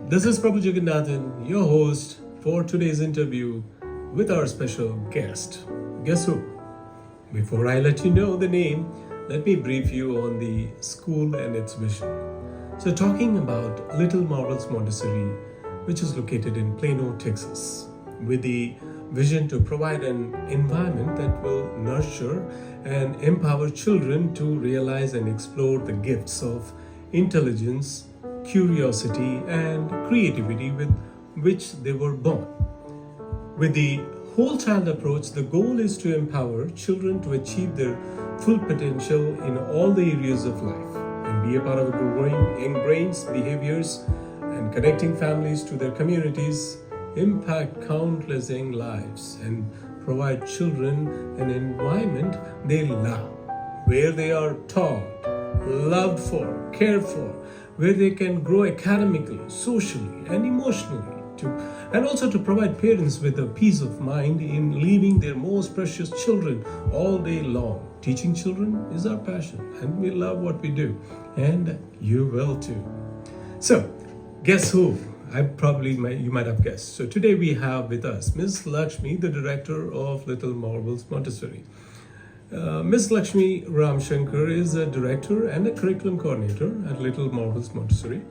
This is Prabhu Jagannathan, your host for today's interview with our special guest. Guess who? Before I let you know the name, let me brief you on the school and its vision. So, talking about Little Marvels Montessori, which is located in Plano, Texas, with the vision to provide an environment that will nurture and empower children to realize and explore the gifts of intelligence, curiosity, and creativity with which they were born. With the whole child approach, the goal is to empower children to achieve their full potential in all the areas of life and be a part of growing young brains, behaviors, and connecting families to their communities, impact countless young lives, and provide children an environment they love, where they are taught, loved for, cared for, where they can grow academically, socially, and emotionally, and also to provide parents with a peace of mind in leaving their most precious children all day long. Teaching children is our passion, and we love what we do, and you will too. So, guess who? You might have guessed. So today we have with us Ms. Lakshmi, the director of Little Marvels Montessori. Ms. Lakshmi Ramshankar is a director and a curriculum coordinator at Little Marvels Montessori.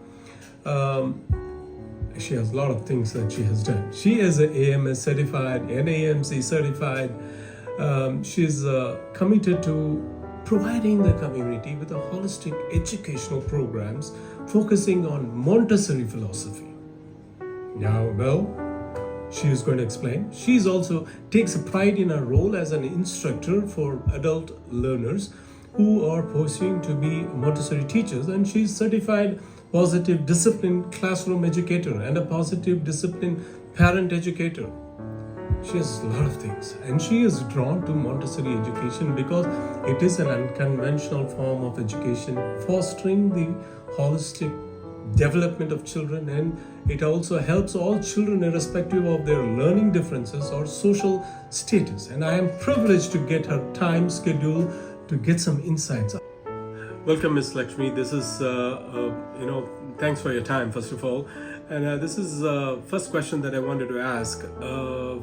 She has a lot of things that she has done. She is an AMS certified, NAMC certified. She's committed to providing the community with a holistic educational programs focusing on Montessori philosophy. She is going to explain. She also takes a pride in her role as an instructor for adult learners who are pursuing to be Montessori teachers, and she's certified positive discipline classroom educator and a positive discipline parent educator. She has a lot of things, and she is drawn to Montessori education because it is an unconventional form of education fostering the holistic development of children, and it also helps all children irrespective of their learning differences or social status. And I am privileged to get her time schedule to get some insights. Welcome, Ms. Lakshmi. This is, thanks for your time, first of all. And this is the first question that I wanted to ask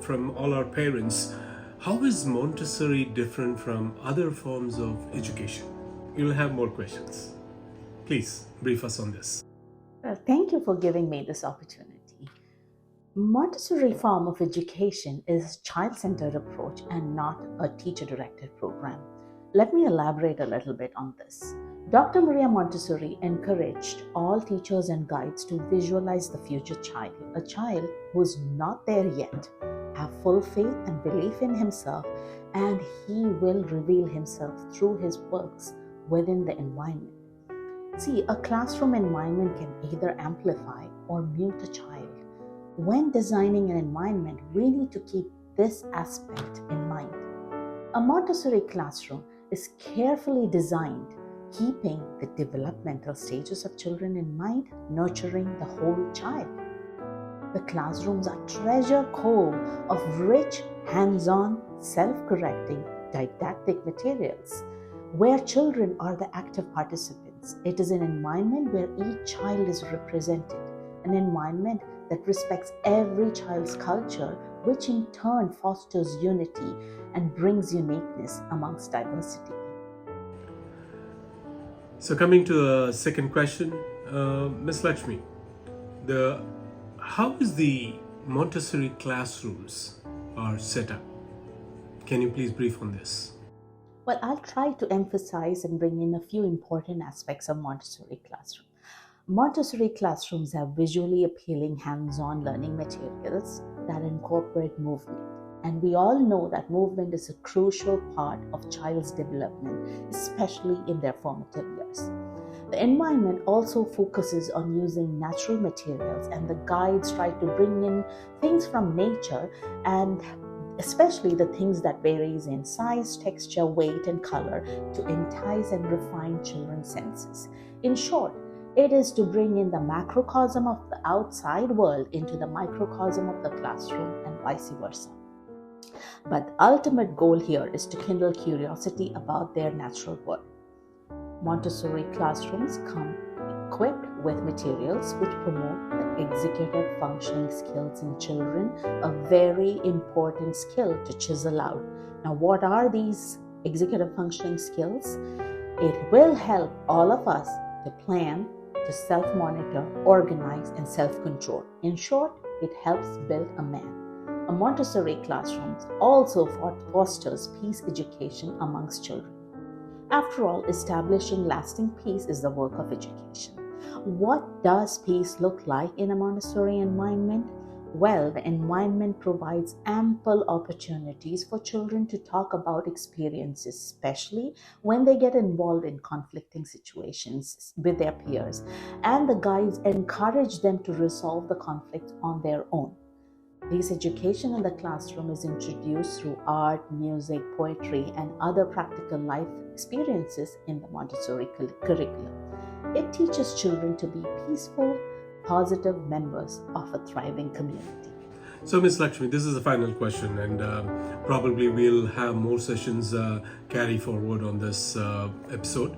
from all our parents. How is Montessori different from other forms of education? You'll have more questions. Please brief us on this. Thank you for giving me this opportunity. Montessori form of education is a child-centered approach and not a teacher-directed program. Let me elaborate a little bit on this. Dr. Maria Montessori encouraged all teachers and guides to visualize the future child, a child who is not there yet, have full faith and belief in himself, and he will reveal himself through his works within the environment. See, a classroom environment can either amplify or mute a child. When designing an environment, we need to keep this aspect in mind. A Montessori classroom is carefully designed, keeping the developmental stages of children in mind, nurturing the whole child. The classrooms are treasure trove of rich, hands-on, self-correcting, didactic materials, where children are the active participants. It is an environment where each child is represented, an environment that respects every child's culture, which in turn fosters unity and brings uniqueness amongst diversity. So coming to the second question, Ms. Lakshmi, how is the Montessori classrooms are set up? Can you please brief on this? Well, I'll try to emphasize and bring in a few important aspects of Montessori classroom. Montessori classrooms have visually appealing hands-on learning materials that incorporate movement. And we all know that movement is a crucial part of child's development, especially in their formative years. The environment also focuses on using natural materials, and the guides try to bring in things from nature, and especially the things that varies in size, texture, weight, and color to entice and refine children's senses. In short, it is to bring in the macrocosm of the outside world into the microcosm of the classroom and vice versa. But the ultimate goal here is to kindle curiosity about their natural world. Montessori classrooms come equipped with materials which promote the executive functioning skills in children, a very important skill to chisel out. Now, what are these executive functioning skills? It will help all of us to plan, to self-monitor, organize, and self-control. In short, it helps build a man. A Montessori classroom also fosters peace education amongst children. After all, establishing lasting peace is the work of education. What does peace look like in a Montessori environment? Well, the environment provides ample opportunities for children to talk about experiences, especially when they get involved in conflicting situations with their peers, and the guides encourage them to resolve the conflict on their own. This education in the classroom is introduced through art, music, poetry, and other practical life experiences in the Montessori curriculum. It teaches children to be peaceful, positive members of a thriving community. So, Miss Lakshmi, this is the final question, and probably we'll have more sessions carry forward on this episode.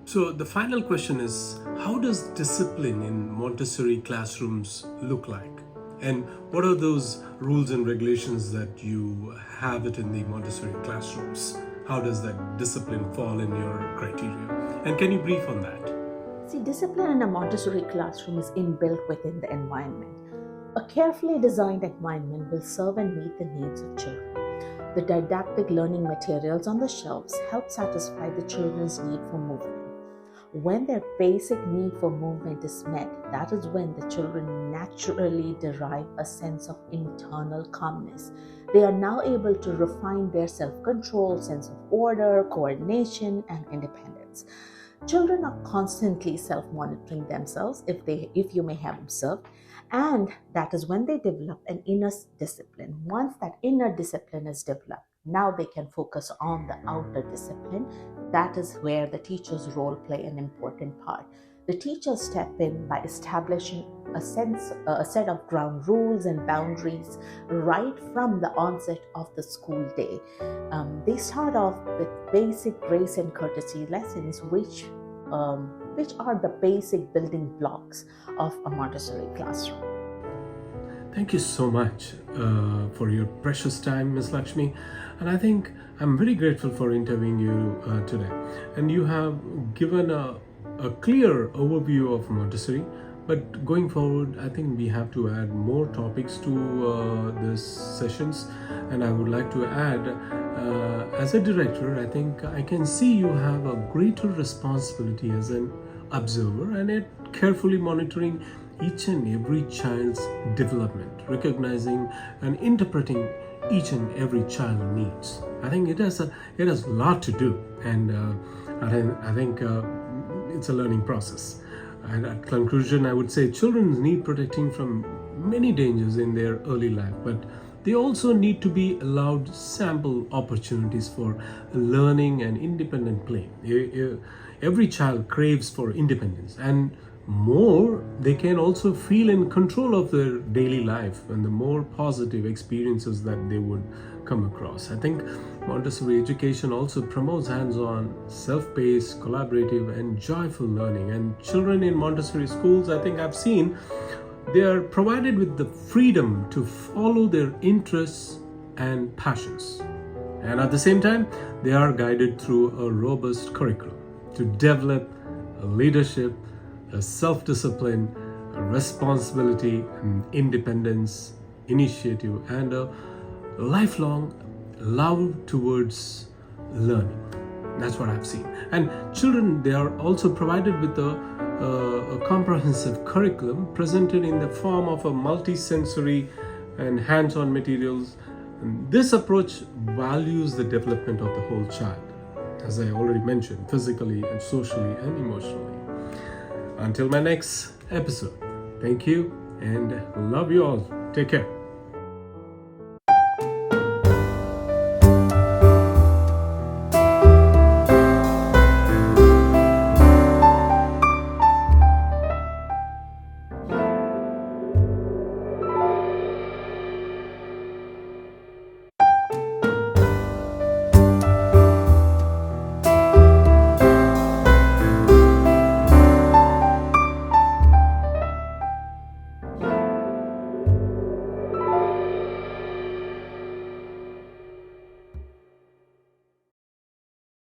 So, the final question is, how does discipline in Montessori classrooms look like? And what are those rules and regulations that you have it in the Montessori classrooms? How does that discipline fall in your criteria? And can you brief on that? See, discipline in a Montessori classroom is inbuilt within the environment. A carefully designed environment will serve and meet the needs of children. The didactic learning materials on the shelves help satisfy the children's need for movement. When their basic need for movement is met, that is when the children naturally derive a sense of internal calmness. They are now able to refine their self-control, sense of order, coordination, and independence. Children are constantly self-monitoring themselves, if you may have observed, and that is when they develop an inner discipline. Once that inner discipline is developed, now they can focus on the outer discipline. That is where the teacher's role play an important part. The teachers step in by establishing a set of ground rules and boundaries right from the onset of the school day. They start off with basic grace and courtesy lessons, which are the basic building blocks of a Montessori classroom. Thank you so much for your precious time, Ms. Lakshmi. And I think I'm very grateful for interviewing you today. And you have given a clear overview of Montessori. But going forward, I think we have to add more topics to these sessions. And I would like to add, as a director, I think I can see you have a greater responsibility as an observer and carefully monitoring each and every child's development, recognizing and interpreting each and every child needs. I think it has a lot to do, and I think it's a learning process. And at conclusion, I would say children need protecting from many dangers in their early life, but they also need to be allowed sample opportunities for learning and independent play. Every child craves for independence, and more they can also feel in control of their daily life and the more positive experiences that they would come across. I think Montessori education also promotes hands-on, self-paced, collaborative and joyful learning, and children in Montessori schools, I think I've seen, they are provided with the freedom to follow their interests and passions, and at the same time they are guided through a robust curriculum to develop a leadership, a self-discipline, a responsibility, independence, initiative, and a lifelong love towards learning. That's what I've seen. And children, they are also provided with a comprehensive curriculum presented in the form of a multi-sensory and hands-on materials. And this approach values the development of the whole child, as I already mentioned, physically and socially and emotionally. Until my next episode, thank you and love you all. Take care.